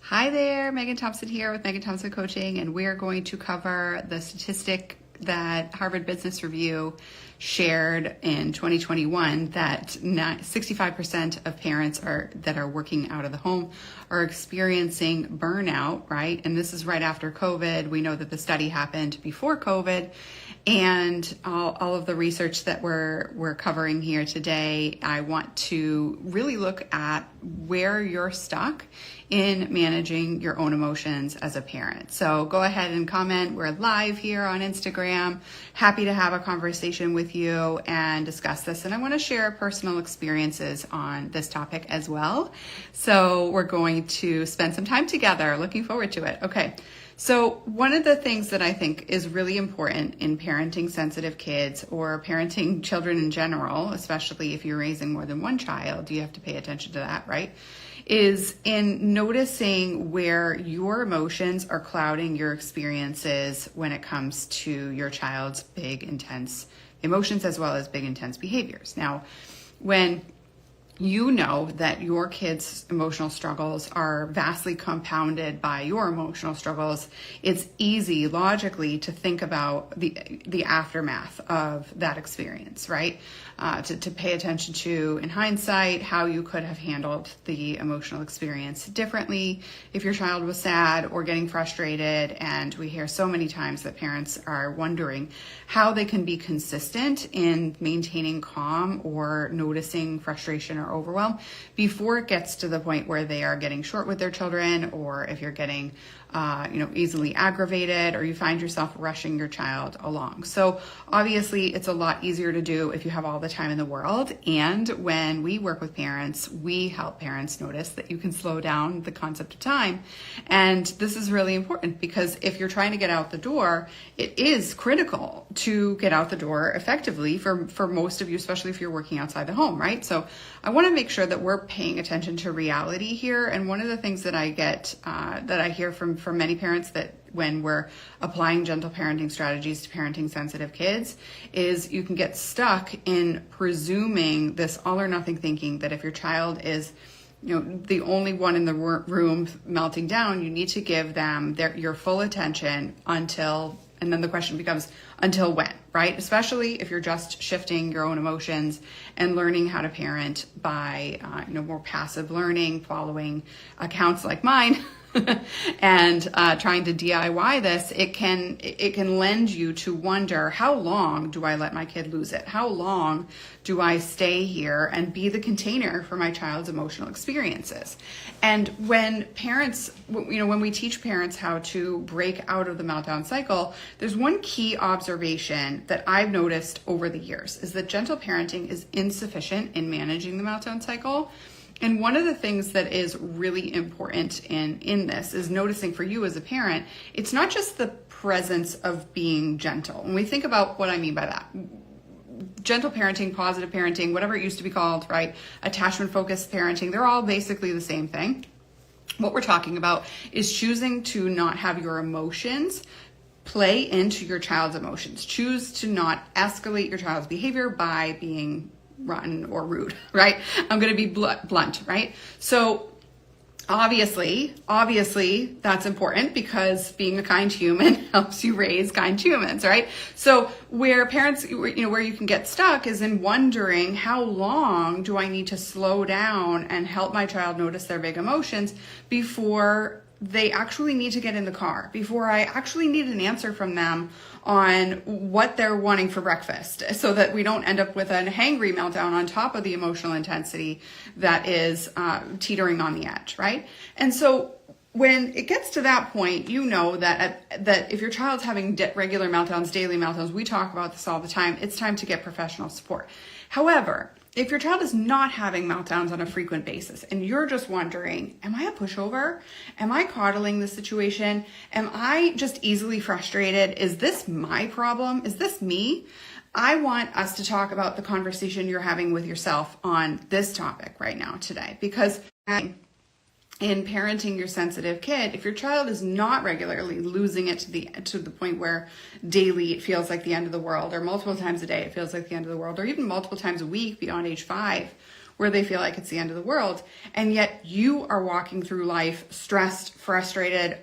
Hi there, Megan Thompson here with Megan Thompson Coaching, and we're going to cover the statistic that Harvard Business Review shared in 2021 that 65% of parents that are working out of the home are experiencing burnout, right? And this is right after COVID. We know that the study happened before COVID. And all of the research that we're covering here today, I want to really look at where you're stuck in managing your own emotions as a parent. So go ahead and comment. We're live here on Instagram. Happy to have a conversation with you and discuss this. And I want to share personal experiences on this topic as well. So we're going to spend some time together. Looking forward to it. Okay. So one of the things that I think is really important in parenting sensitive kids or parenting children in general, especially if you're raising more than one child, you have to pay attention to that, right? Is in noticing where your emotions are clouding your experiences when it comes to your child's big, intense emotions as well as big, intense behaviors. Now, when you know that your kids' emotional struggles are vastly compounded by your emotional struggles, it's easy logically to think about the aftermath of that experience, right? To pay attention to, in hindsight, how you could have handled the emotional experience differently if your child was sad or getting frustrated. And we hear so many times that parents are wondering how they can be consistent in maintaining calm or noticing frustration or overwhelm before it gets to the point where they are getting short with their children, or if you're getting easily aggravated, or you find yourself rushing your child along. So obviously it's a lot easier to do if you have all the time in the world. And when we work with parents, we help parents notice that you can slow down the concept of time. And this is really important because if you're trying to get out the door, it is critical to get out the door effectively for most of you, especially if you're working outside the home, right? So I want to make sure that we're paying attention to reality here. And one of the things that I get, that I hear from many parents that when we're applying gentle parenting strategies to parenting sensitive kids is you can get stuck in presuming this all or nothing thinking that if your child is the only one in the room melting down, you need to give them your full attention until, and then the question becomes, until when, right? Especially if you're just shifting your own emotions and learning how to parent by, more passive learning, following accounts like mine, and trying to DIY this, it can lend you to wonder, how long do I let my kid lose it? How long do I stay here and be the container for my child's emotional experiences? And when parents, when we teach parents how to break out of the meltdown cycle, there's one key observation that I've noticed over the years is that gentle parenting is insufficient in managing the meltdown cycle. And one of the things that is really important in this is noticing for you as a parent, it's not just the presence of being gentle. When we think about what I mean by that, gentle parenting, positive parenting, whatever it used to be called, right? Attachment-focused parenting, they're all basically the same thing. What we're talking about is choosing to not have your emotions play into your child's emotions. Choose to not escalate your child's behavior by being rotten or rude, right? I'm going to be blunt, right? So obviously that's important because being a kind human helps you raise kind humans, right? So where parents, where you can get stuck is in wondering, how long do I need to slow down and help my child notice their big emotions before they actually need to get in the car, before I actually need an answer from them on what they're wanting for breakfast, so that we don't end up with an hangry meltdown on top of the emotional intensity that is teetering on the edge, right? And so when it gets to that point, that if your child's having regular meltdowns, daily meltdowns, we talk about this all the time, it's time to get professional support. However, if your child is not having meltdowns on a frequent basis and you're just wondering, am I a pushover? Am I coddling the situation? Am I just easily frustrated? Is this my problem? Is this me? I want us to talk about the conversation you're having with yourself on this topic right now today, because in parenting your sensitive kid, if your child is not regularly losing it to the point where daily it feels like the end of the world, or multiple times a day it feels like the end of the world, or even multiple times a week beyond age 5, where they feel like it's the end of the world, and yet you are walking through life stressed, frustrated,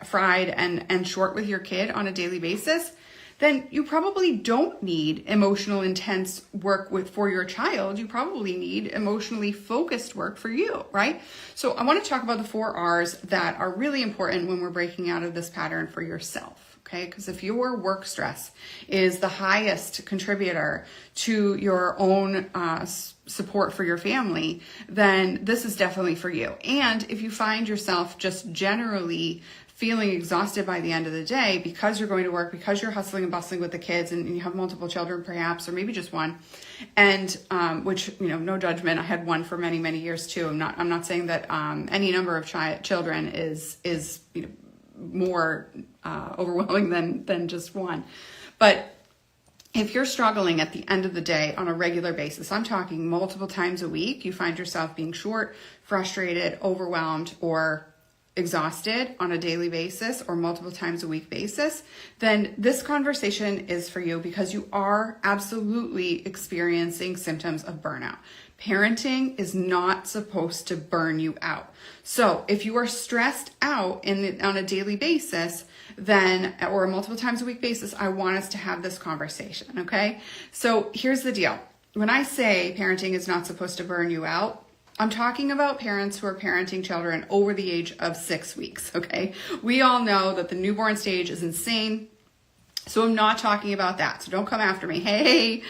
fried, and short with your kid on a daily basis, then you probably don't need emotional intense work for your child. You probably need emotionally focused work for you, right? So I want to talk about the 4 R's that are really important when we're breaking out of this pattern for yourself, okay? Because if your work stress is the highest contributor to your own support for your family, then this is definitely for you. And if you find yourself just generally feeling exhausted by the end of the day because you're going to work, because you're hustling and bustling with the kids, and you have multiple children perhaps, or maybe just one, and which, no judgment. I had one for many, many years too. I'm not saying that any number of children is more overwhelming than just one. But if you're struggling at the end of the day on a regular basis, I'm talking multiple times a week, you find yourself being short, frustrated, overwhelmed, or exhausted on a daily basis or multiple times a week basis, then this conversation is for you, because you are absolutely experiencing symptoms of burnout. Parenting is not supposed to burn you out. So if you are stressed out on a daily basis, then, or multiple times a week basis, I want us to have this conversation, okay? So here's the deal. When I say parenting is not supposed to burn you out, I'm talking about parents who are parenting children over the age of 6 weeks, okay? We all know that the newborn stage is insane, so I'm not talking about that. So don't come after me. Hey,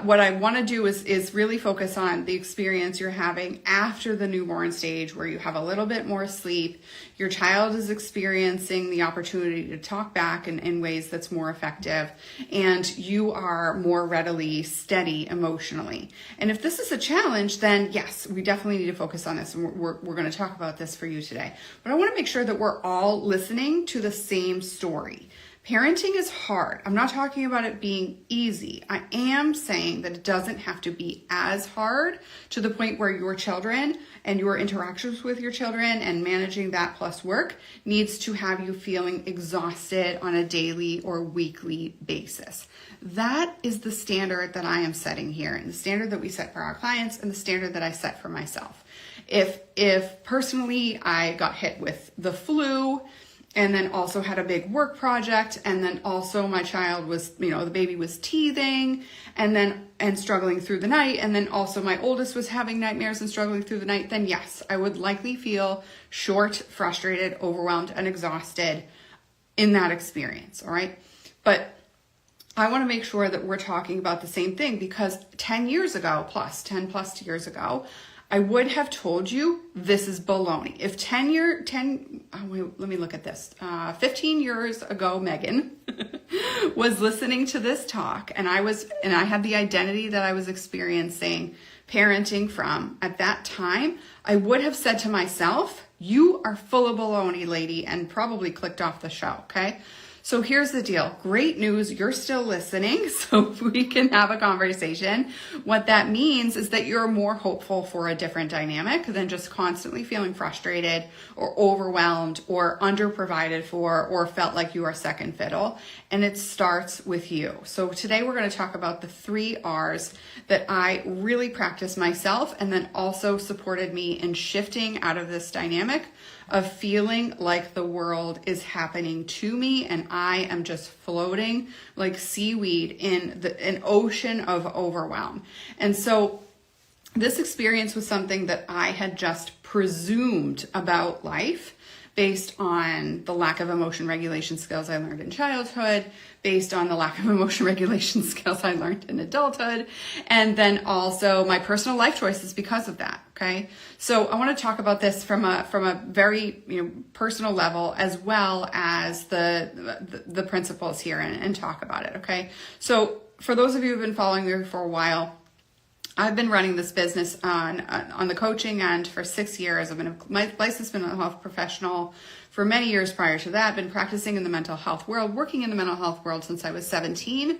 what I want to do is really focus on the experience you're having after the newborn stage, where you have a little bit more sleep. Your child is experiencing the opportunity to talk back in ways that's more effective, and you are more readily steady emotionally. And if this is a challenge, then yes, we definitely need to focus on this. And we're going to talk about this for you today. But I want to make sure that we're all listening to the same story. Parenting is hard. I'm not talking about it being easy. I am saying that it doesn't have to be as hard to the point where your children and your interactions with your children and managing that plus work needs to have you feeling exhausted on a daily or weekly basis. That is the standard that I am setting here, and the standard that we set for our clients, and the standard that I set for myself. If personally I got hit with the flu, and then also had a big work project, and then also my child was, the baby was teething and struggling through the night, and then also my oldest was having nightmares and struggling through the night, then yes, I would likely feel short, frustrated, overwhelmed, and exhausted in that experience, all right? But I want to make sure that we're talking about the same thing, because 10 plus years ago, I would have told you this is baloney. If 15 years ago, Megan was listening to this talk, and I had the identity that I was experiencing parenting from at that time, I would have said to myself, you are full of baloney, lady, and probably clicked off the show, okay? So here's the deal. Great news, you're still listening, so we can have a conversation. What that means is that you're more hopeful for a different dynamic than just constantly feeling frustrated or overwhelmed or underprovided for, or felt like you are second fiddle. And it starts with you. So today we're going to talk about the 3 R's that I really practiced myself, and then also supported me in shifting out of this dynamic of feeling like the world is happening to me and I am just floating like seaweed in an ocean of overwhelm. And so this experience was something that I had just presumed about life based on the lack of emotion regulation skills I learned in childhood, based on the lack of emotion regulation skills I learned in adulthood, and then also my personal life choices because of that, okay? So I want to talk about this from a very personal level, as well as the principles here, and talk about it, okay? So for those of you who've been following me for a while, I've been running this business on the coaching end for 6 years. I've been a licensed mental health professional for many years prior to that. I've been practicing in the mental health world, working in the mental health world since I was 17,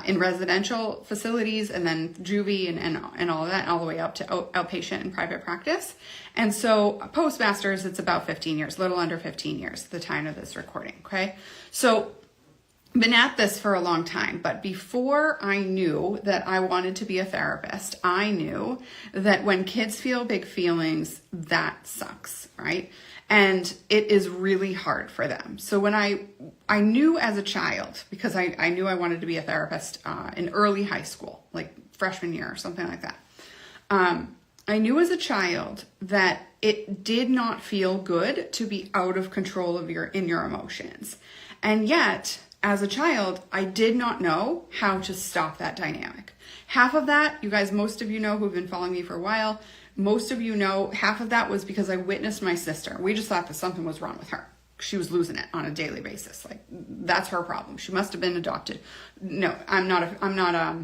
in residential facilities, and then juvie and all of that, all the way up to outpatient and private practice. And so postmasters, it's about 15 years, a little under 15 years at the time of this recording, okay? So been at this for a long time, but before I knew that I wanted to be a therapist, I knew that when kids feel big feelings, that sucks, right? And it is really hard for them. So when I knew as a child, because I knew I wanted to be a therapist in early high school, like freshman year or something like that. I knew as a child that it did not feel good to be out of control of your emotions. And yet, as a child, I did not know how to stop that dynamic. Half of that, you guys, most of you know who've been following me for a while, most of you know half of that was because I witnessed my sister. We just thought that something was wrong with her. She was losing it on a daily basis. Like, that's her problem. She must have been adopted. No, I'm not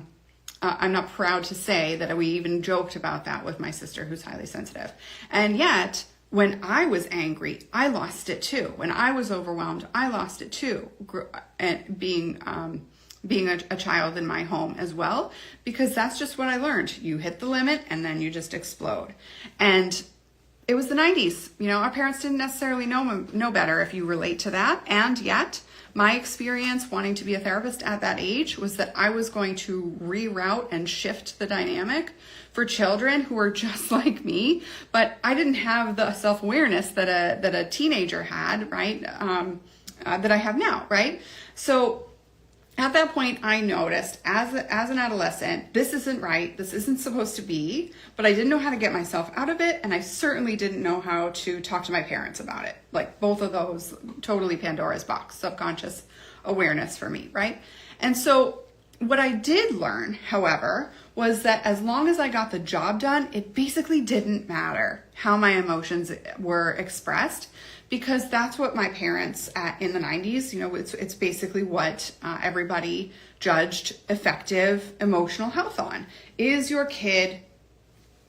proud to say that we even joked about that with my sister, who's highly sensitive. And yet, when I was angry, I lost it too. When I was overwhelmed, I lost it too. And being a child in my home as well, because that's just what I learned. You hit the limit and then you just explode. And it was the 90s. You know, our parents didn't necessarily know better, if you relate to that. And yet, my experience wanting to be a therapist at that age was that I was going to reroute and shift the dynamic for children who are just like me, but I didn't have the self-awareness that a teenager had, right? That I have now, right? So at that point, I noticed as an adolescent, this isn't right. This isn't supposed to be, but I didn't know how to get myself out of it. And I certainly didn't know how to talk to my parents about it. Like, both of those, totally Pandora's box, subconscious awareness for me, right? And so what I did learn, however, was that as long as I got the job done, it basically didn't matter how my emotions were expressed, because that's what my parents in the 90s, you know, it's basically what everybody judged effective emotional health on. Is your kid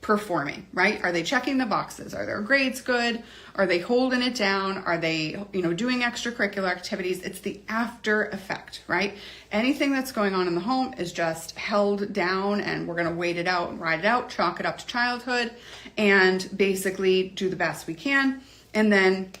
performing, right? Are they checking the boxes? Are their grades good? Are they holding it down? Are they, doing extracurricular activities? It's the after effect, right? Anything that's going on in the home is just held down, and we're going to wait it out and ride it out, chalk it up to childhood, and basically do the best we can. And then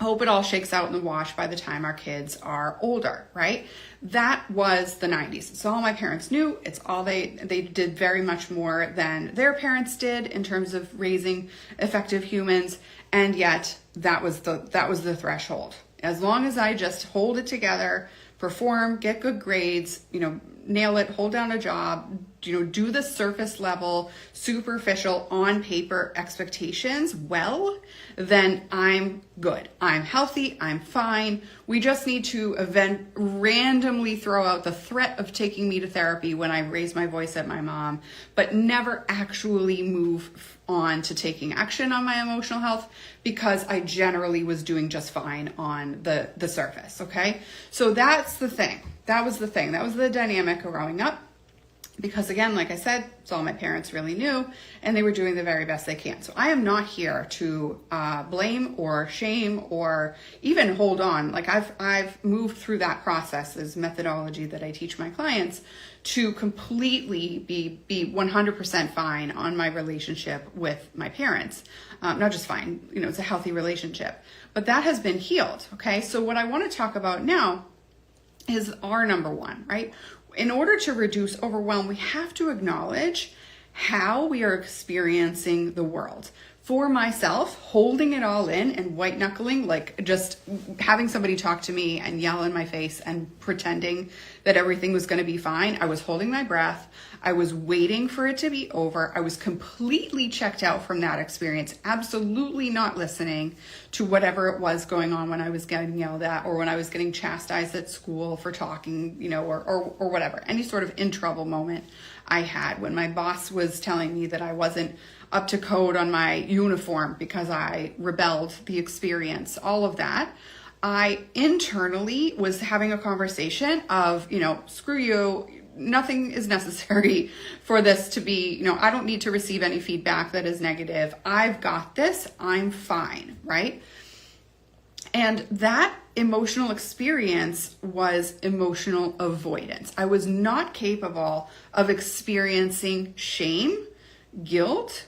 hope it all shakes out in the wash by the time our kids are older, right? That was the 90s. It's all my parents knew. It's all they did very much more than their parents did in terms of raising effective humans. And yet that was the threshold. As long as I just hold it together, perform, get good grades, nail it, hold down a job, do the surface level, superficial, on paper expectations well, then I'm good. I'm healthy. I'm fine. We just need to randomly throw out the threat of taking me to therapy when I raise my voice at my mom, but never actually move on to taking action on my emotional health, because I generally was doing just fine on the surface. Okay. So that's the thing. That was the thing. That was the dynamic growing up. Because again, like I said, it's all my parents really knew, and they were doing the very best they can. So I am not here to blame or shame or even hold on. Like I've moved through that process as methodology that I teach my clients to completely be 100% fine on my relationship with my parents. Not just fine, it's a healthy relationship, but that has been healed. Okay. So what I want to talk about now is our number one, right? In order to reduce overwhelm, we have to acknowledge how we are experiencing the world. For myself, holding it all in and white knuckling, like just having somebody talk to me and yell in my face and pretending that everything was going to be fine. I was holding my breath. I was waiting for it to be over. I was completely checked out from that experience, absolutely not listening to whatever it was going on when I was getting yelled at or when I was getting chastised at school for talking, or whatever, any sort of in trouble moment I had when my boss was telling me that I wasn't up to code on my uniform because I rebelled the experience, all of that. I internally was having a conversation of, screw you, nothing is necessary for this to be, I don't need to receive any feedback that is negative. I've got this, I'm fine, right? And that emotional experience was emotional avoidance. I was not capable of experiencing shame, guilt,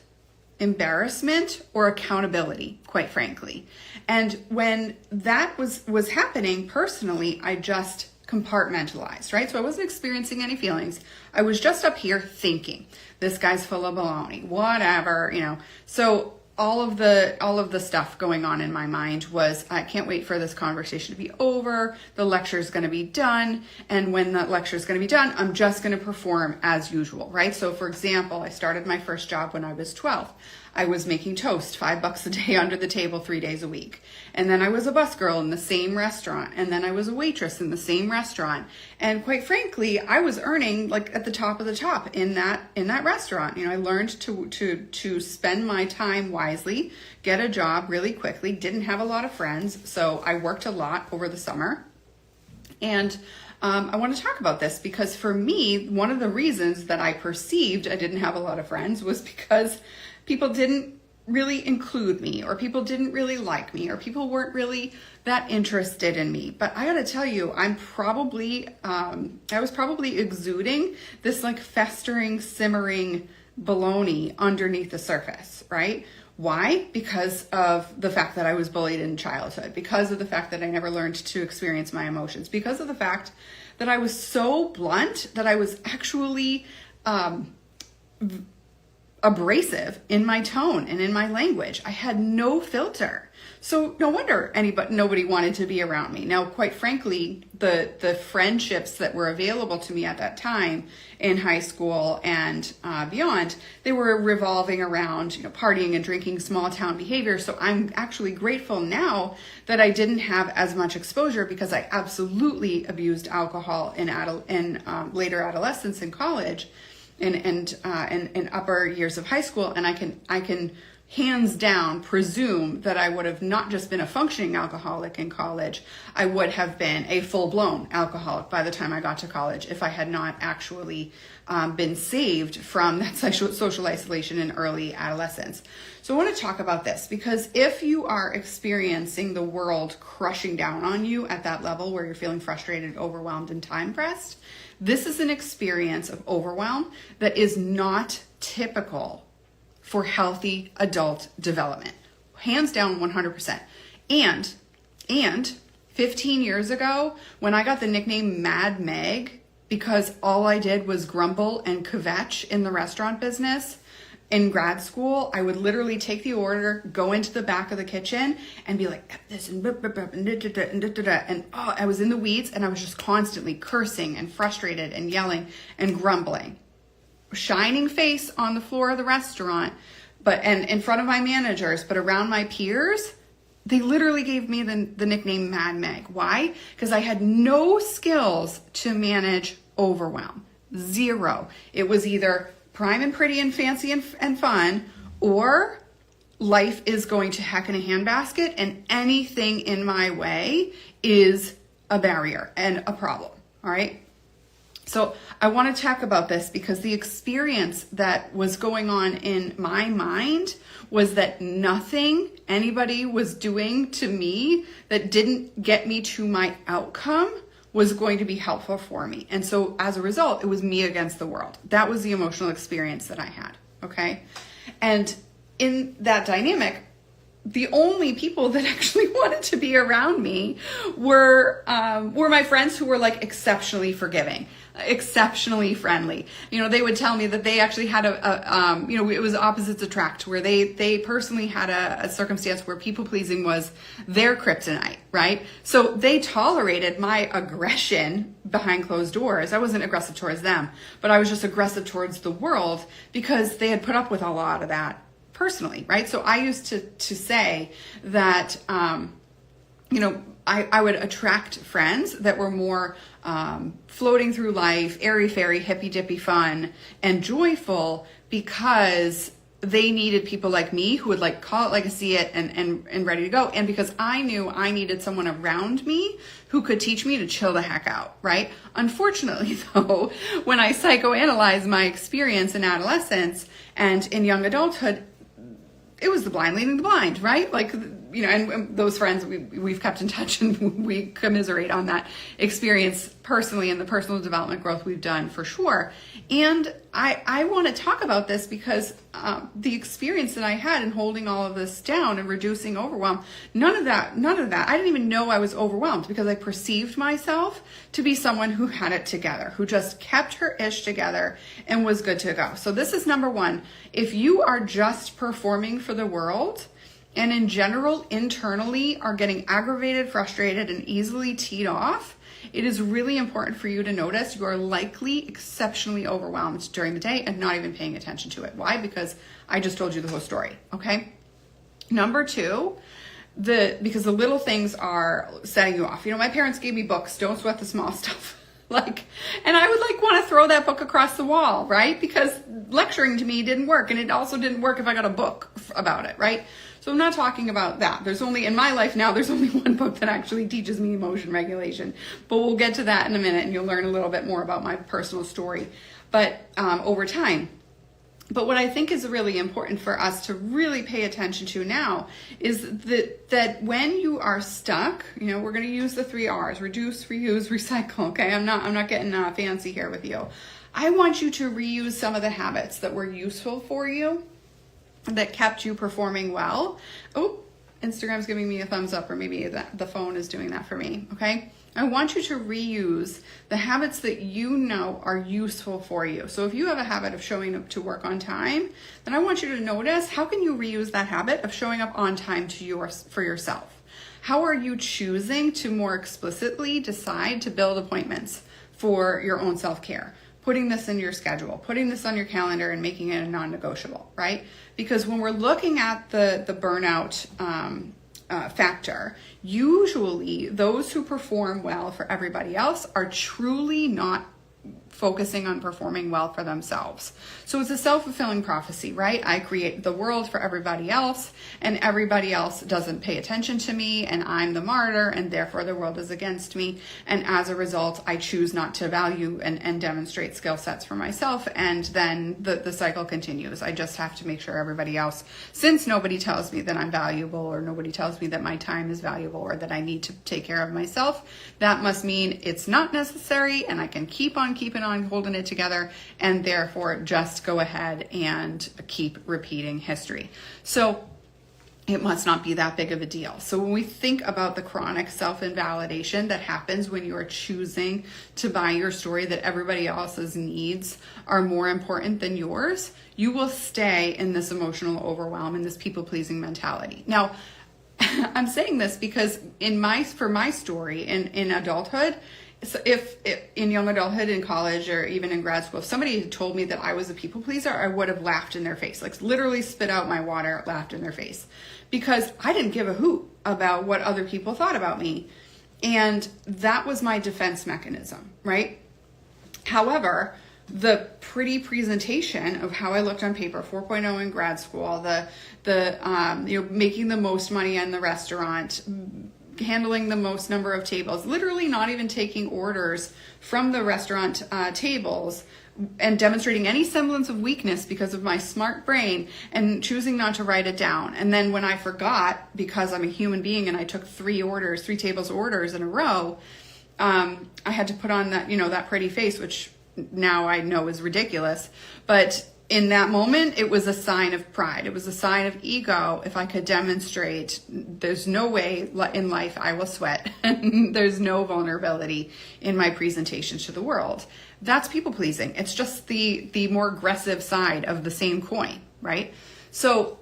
embarrassment, or accountability, quite frankly. And when that was happening personally, I just compartmentalized, right? So I wasn't experiencing any feelings. I was just up here thinking, this guy's full of baloney, whatever, So all of the stuff going on in my mind was, I can't wait for this conversation to be over. The lecture is going to be done. And when that lecture is going to be done, I'm just going to perform as usual, right? So for example, I started my first job when I was 12. I was making toast, $5 a day under the table, 3 days a week. And then I was a busgirl in the same restaurant. And then I was a waitress in the same restaurant. And quite frankly, I was earning like at the top of the top in that restaurant. I learned to spend my time wisely, get a job really quickly, didn't have a lot of friends. So I worked a lot over the summer. And I want to talk about this because for me, one of the reasons that I perceived I didn't have a lot of friends was because people didn't really include me, or people didn't really like me, or people weren't really that interested in me. But I gotta tell you, I was probably exuding this like festering, simmering baloney underneath the surface, right? Why? Because of the fact that I was bullied in childhood, because of the fact that I never learned to experience my emotions, because of the fact that I was so blunt that I was actually abrasive in my tone and in my language. I had no filter. So no wonder nobody wanted to be around me. Now, quite frankly, the friendships that were available to me at that time in high school and beyond, they were revolving around partying and drinking, small town behavior. So I'm actually grateful now that I didn't have as much exposure, because I absolutely abused alcohol in later adolescence and college. In upper years of high school, and I can hands down presume that I would have not just been a functioning alcoholic in college, I would have been a full-blown alcoholic by the time I got to college if I had not actually been saved from that social isolation in early adolescence. So I want to talk about this, because if you are experiencing the world crushing down on you at that level where you're feeling frustrated, overwhelmed, and time-pressed, this is an experience of overwhelm that is not typical for healthy adult development. Hands down, 100%. And 15 years ago, when I got the nickname Mad Meg, because all I did was grumble and kvetch in the restaurant business, in grad school, I would literally take the order, go into the back of the kitchen and be like, this and I was in the weeds, and I was just constantly cursing and frustrated and yelling and grumbling. Shining face on the floor of the restaurant, and in front of my managers, but around my peers, they literally gave me the nickname Mad Meg. Why? Because I had no skills to manage overwhelm. Zero. It was either prime and pretty and fancy and fun, or life is going to heck in a handbasket, and anything in my way is a barrier and a problem. All right. So I want to talk about this because the experience that was going on in my mind was that nothing anybody was doing to me that didn't get me to my outcome was going to be helpful for me. And so as a result, it was me against the world. That was the emotional experience that I had. Okay. And in that dynamic, the only people that actually wanted to be around me were my friends who were like exceptionally forgiving, exceptionally friendly. They would tell me that they actually had it was opposites attract, where they personally had a circumstance where people pleasing was their kryptonite, right? So they tolerated my aggression behind closed doors. I wasn't aggressive towards them, but I was just aggressive towards the world because they had put up with a lot of that personally, right? So I used to say that, I would attract friends that were more floating through life, airy-fairy, hippy-dippy fun, and joyful, because they needed people like me who would like call it like I see it and ready to go. And because I knew I needed someone around me who could teach me to chill the heck out, right? Unfortunately, though, when I psychoanalyze my experience in adolescence and in young adulthood, it was the blind leading the blind, right? Like, and those friends, we've kept in touch and we commiserate on that experience personally and the personal development growth we've done for sure. And I want to talk about this because the experience that I had in holding all of this down and reducing overwhelm, none of that, I didn't even know I was overwhelmed because I perceived myself to be someone who had it together, who just kept her ish together and was good to go. So this is number one. If you are just performing for the world and in general, internally are getting aggravated, frustrated, and easily teed off, it is really important for you to notice you are likely exceptionally overwhelmed during the day and not even paying attention to it. Why? Because I just told you the whole story, okay? Number two, because the little things are setting you off. My parents gave me books, Don't Sweat the Small Stuff. And I would want to throw that book across the wall, right? Because lecturing to me didn't work, and it also didn't work if I got a book about it, right? So I'm not talking about that. In my life now, there's only one book that actually teaches me emotion regulation, but we'll get to that in a minute and you'll learn a little bit more about my personal story, but over time. But what I think is really important for us to really pay attention to now is that when you are stuck, we're going to use the 3 R's: reduce, reuse, recycle. Okay, I'm not getting fancy here with you. I want you to reuse some of the habits that were useful for you, that kept you performing well. Oh, Instagram's giving me a thumbs up, or maybe the phone is doing that for me. Okay. I want you to reuse the habits that you know are useful for you. So if you have a habit of showing up to work on time, then I want you to notice, how can you reuse that habit of showing up on time for yourself? How are you choosing to more explicitly decide to build appointments for your own self-care? Putting this in your schedule, putting this on your calendar and making it a non-negotiable, right? Because when we're looking at the burnout factor, usually those who perform well for everybody else are truly not focusing on performing well for themselves. So it's a self-fulfilling prophecy, right? I create the world for everybody else, and everybody else doesn't pay attention to me, and I'm the martyr, and therefore the world is against me. And as a result, I choose not to value and demonstrate skill sets for myself, and then the cycle continues. I just have to make sure everybody else, since nobody tells me that I'm valuable, or nobody tells me that my time is valuable, or that I need to take care of myself, that must mean it's not necessary, and I can keep on keeping on holding it together, and therefore just go ahead and keep repeating history. So it must not be that big of a deal. So when we think about the chronic self-invalidation that happens when you are choosing to buy your story that everybody else's needs are more important than yours, you will stay in this emotional overwhelm and this people-pleasing mentality. Now, I'm saying this because for my story in adulthood, so if in young adulthood, in college, or even in grad school, if somebody had told me that I was a people pleaser, I would have laughed in their face, literally spit out my water, laughed in their face, because I didn't give a hoot about what other people thought about me. And that was my defense mechanism, right? However, the pretty presentation of how I looked on paper, 4.0 in grad school, making the most money in the restaurant, handling the most number of tables, literally not even taking orders from the restaurant tables, and demonstrating any semblance of weakness because of my smart brain and choosing not to write it down. And then when I forgot, because I'm a human being and I took 3 tables orders in a row, I had to put on that pretty face, which now I know is ridiculous. But in that moment, it was a sign of pride. It was a sign of ego. If I could demonstrate, there's no way in life I will sweat. There's no vulnerability in my presentation to the world. That's people pleasing. It's just the more aggressive side of the same coin, right? So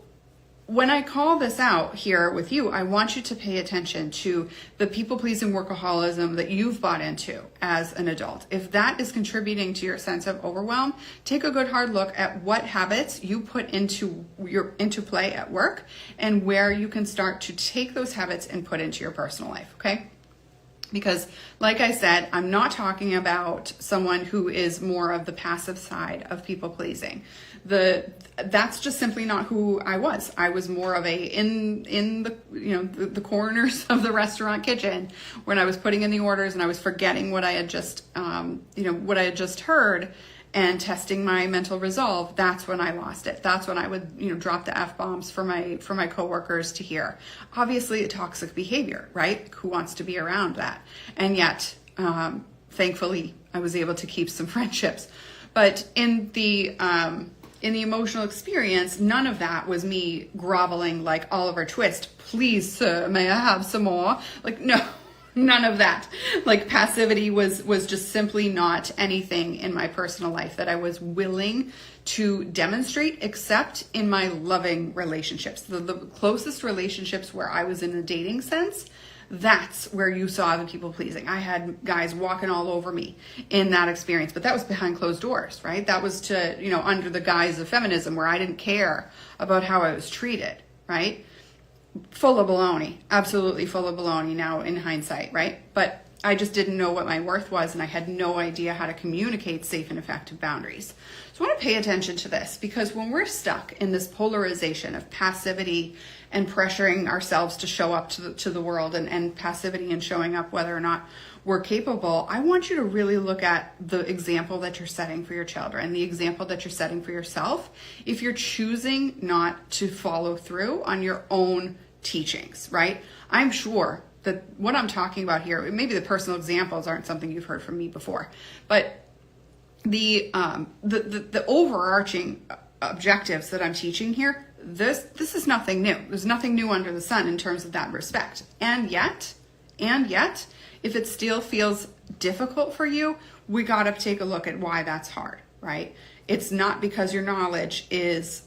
when I call this out here with you, I want you to pay attention to the people-pleasing workaholism that you've bought into as an adult. If that is contributing to your sense of overwhelm, take a good hard look at what habits you put into play at work, and where you can start to take those habits and put into your personal life, okay? Because like I said, I'm not talking about someone who is more of the passive side of people pleasing. That's just simply not who I was. I was more of in the corners of the restaurant kitchen when I was putting in the orders and I was forgetting what I had just heard, and testing my mental resolve, that's when I lost it. That's when I would, drop the F-bombs for my coworkers to hear. Obviously a toxic behavior, right? Who wants to be around that? And yet, thankfully, I was able to keep some friendships. But in the emotional experience, none of that was me groveling like Oliver Twist. Please, sir, may I have some more? Like, no, none of that. Like, passivity was just simply not anything in my personal life that I was willing to demonstrate, except in my loving relationships. The closest relationships where I was in a dating sense, that's where you saw the people pleasing. I had guys walking all over me in that experience, but that was behind closed doors, right? That was to, under the guise of feminism, where I didn't care about how I was treated, right? Full of baloney, absolutely full of baloney now in hindsight, right? But I just didn't know what my worth was, and I had no idea how to communicate safe and effective boundaries. So I want to pay attention to this, because when we're stuck in this polarization of passivity and pressuring ourselves to show up to the world, and passivity and showing up whether or not we're capable, I want you to really look at the example that you're setting for your children, the example that you're setting for yourself, if you're choosing not to follow through on your own teachings, right? I'm sure that what I'm talking about here, maybe the personal examples aren't something you've heard from me before, but the overarching objectives that I'm teaching here, this is nothing new. There's nothing new under the sun in terms of that respect. And yet, if it still feels difficult for you, we got to take a look at why that's hard, right? It's not because your knowledge is,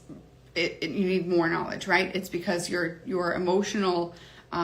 you need more knowledge, right? It's because your emotional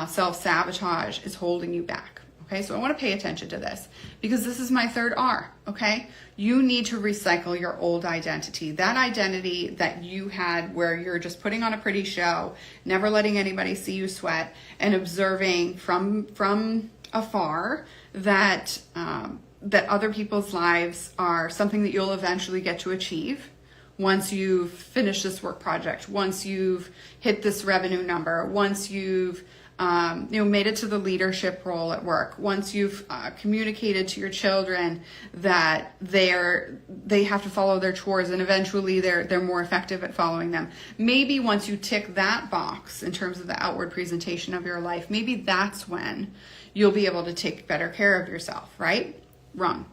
self-sabotage is holding you back. Okay, so I want to pay attention to this, because this is my third R, okay? You need to recycle your old identity. That identity that you had where you're just putting on a pretty show, never letting anybody see you sweat, and observing from afar that other people's lives are something that you'll eventually get to achieve once you've finished this work project, once you've hit this revenue number, once you've made it to the leadership role at work, once you've communicated to your children that they have to follow their chores, and eventually they're more effective at following them. Maybe once you tick that box in terms of the outward presentation of your life, maybe that's when you'll be able to take better care of yourself, right? Wrong.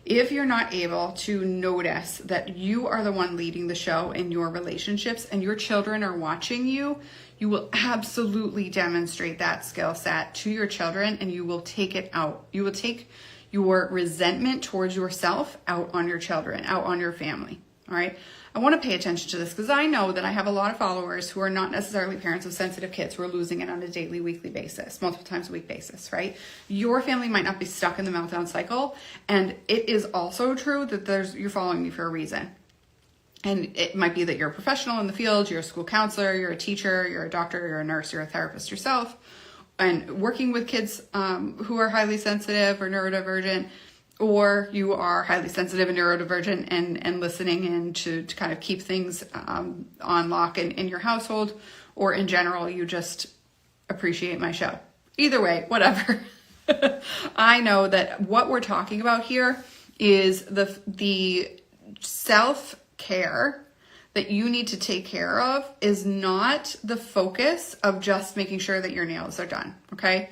If you're not able to notice that you are the one leading the show in your relationships and your children are watching you, you will absolutely demonstrate that skill set to your children, and you will take it out. You will take your resentment towards yourself out on your children, out on your family. All right. I want to pay attention to this, because I know that I have a lot of followers who are not necessarily parents of sensitive kids who are losing it on a daily, weekly basis, multiple times a week basis, right? Your family might not be stuck in the meltdown cycle. And it is also true that you're following me for a reason. And it might be that you're a professional in the field, you're a school counselor, you're a teacher, you're a doctor, you're a nurse, you're a therapist yourself, and working with kids who are highly sensitive or neurodivergent, or you are highly sensitive and neurodivergent and listening in to kind of keep things on lock in your household, or in general, you just appreciate my show. Either way, whatever. I know that what we're talking about here is the self-care that you need to take care of is not the focus of just making sure that your nails are done, okay?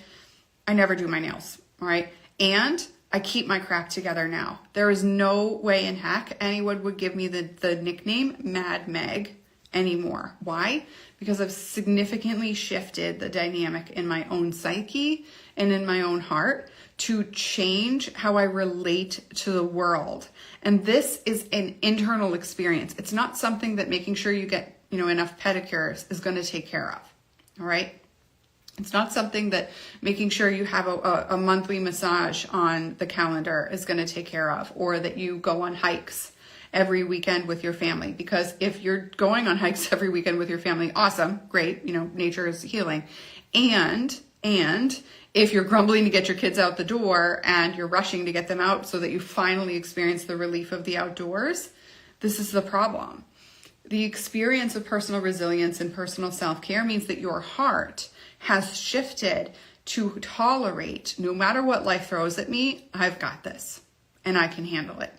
I never do my nails, all right? And I keep my crap together now. There is no way in heck anyone would give me the nickname Mad Meg anymore. Why? Because I've significantly shifted the dynamic in my own psyche and in my own heart to change how I relate to the world. And this is an internal experience. It's not something that making sure you get, enough pedicures is going to take care of. All right. It's not something that making sure you have a monthly massage on the calendar is going to take care of, or that you go on hikes every weekend with your family. Because if you're going on hikes every weekend with your family, awesome, great, nature is healing. And if you're grumbling to get your kids out the door and you're rushing to get them out so that you finally experience the relief of the outdoors, this is the problem. The experience of personal resilience and personal self-care means that your heart has shifted to tolerate, no matter what life throws at me, I've got this and I can handle it.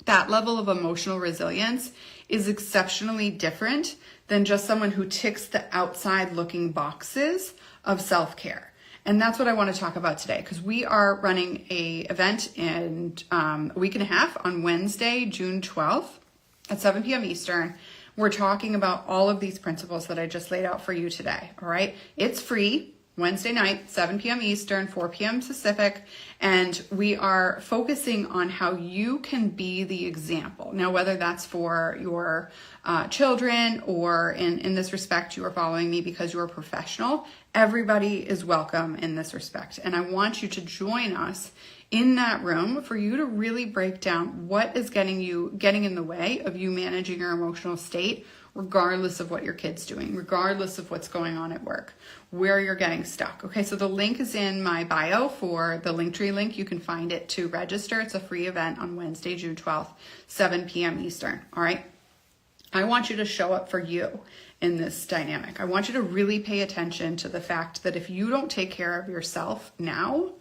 That level of emotional resilience is exceptionally different than just someone who ticks the outside looking boxes of self-care. And that's what I want to talk about today, because we are running a event in a week and a half on Wednesday, June 12th at 7 p.m. Eastern. We're talking about all of these principles that I just laid out for you today. All right. It's free. Wednesday night, 7 p.m. Eastern, 4 p.m. Pacific, and we are focusing on how you can be the example. Now, whether that's for your children or in this respect, you are following me because you're a professional, everybody is welcome in this respect. And I want you to join us in that room for you to really break down what is getting in the way of you managing your emotional state, regardless of what your kid's doing, regardless of what's going on at work, where you're getting stuck. Okay, so the link is in my bio for the Linktree link. You can find it to register. It's a free event on Wednesday, June 12th, 7 p.m. Eastern. All right. I want you to show up for you in this dynamic. I want you to really pay attention to the fact that if you don't take care of yourself now,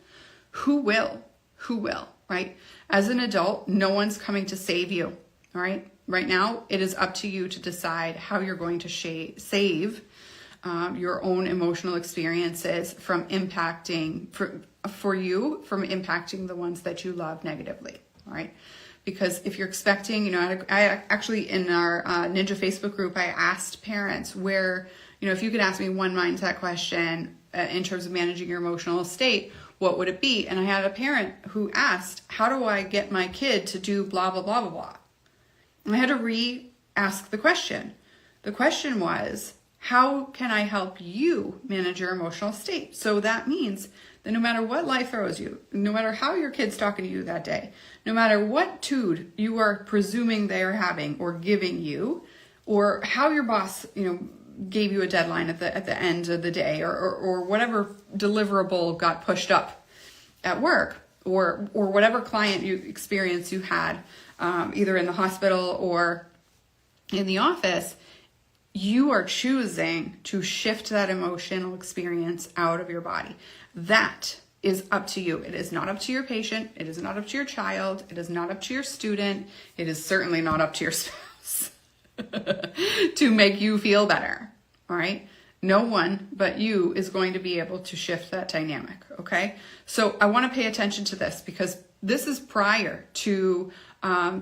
who will? Who will, right? As an adult, no one's coming to save you. All right. Right now, it is up to you to decide how you're going to save your own emotional experiences from impacting from impacting the ones that you love negatively. All right. Because if you're expecting, I actually in our Ninja Facebook group, I asked parents where, if you could ask me one mindset question in terms of managing your emotional state, what would it be? And I had a parent who asked, how do I get my kid to do blah, blah, blah, blah, blah? And I had to re-ask the question. The question was, how can I help you manage your emotional state? So that means that no matter what life throws you, no matter how your kid's talking to you that day, no matter what tude you are presuming they are having or giving you, or how your boss, gave you a deadline at the end of the day, or whatever deliverable got pushed up at work, or whatever client experience you had, either in the hospital or in the office, you are choosing to shift that emotional experience out of your body. That is up to you. It is not up to your patient. It is not up to your child. It is not up to your student. It is certainly not up to your spouse to make you feel better. All right. No one but you is going to be able to shift that dynamic. Okay. So I want to pay attention to this because this is prior to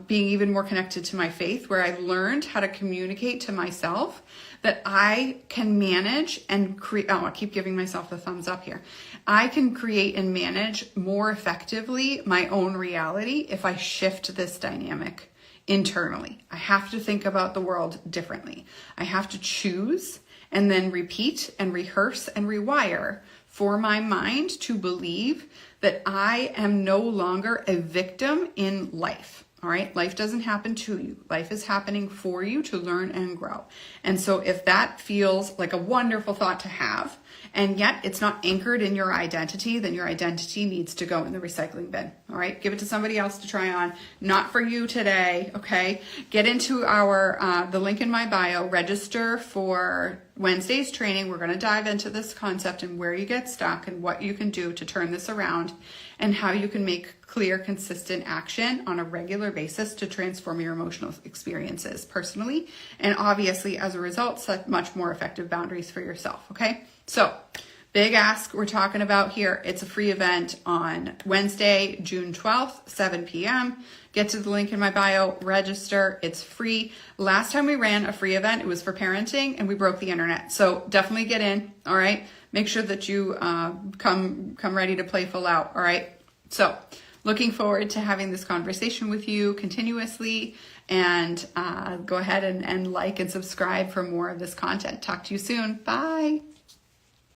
being even more connected to my faith, where I learned how to communicate to myself that I can manage and create. Oh, I keep giving myself the thumbs up here. I can create and manage more effectively my own reality if I shift this dynamic internally. I have to think about the world differently. I have to choose and then repeat and rehearse and rewire for my mind to believe that I am no longer a victim in life. All right. Life doesn't happen to you. Life is happening for you to learn and grow. And so if that feels like a wonderful thought to have, and yet it's not anchored in your identity, then your identity needs to go in the recycling bin. All right. Give it to somebody else to try on. Not for you today. Okay. Get into the link in my bio, register for Wednesday's training. We're going to dive into this concept and where you get stuck and what you can do to turn this around and how you can make clear, consistent action on a regular basis to transform your emotional experiences personally. And obviously, as a result, set much more effective boundaries for yourself. Okay. So big ask we're talking about here. It's a free event on Wednesday, June 12th, 7 p.m. Get to the link in my bio, register. It's free. Last time we ran a free event, it was for parenting and we broke the internet. So definitely get in. All right. Make sure that you come ready to play full out. All right. So looking forward to having this conversation with you continuously, and go ahead and like and subscribe for more of this content. Talk to you soon. Bye.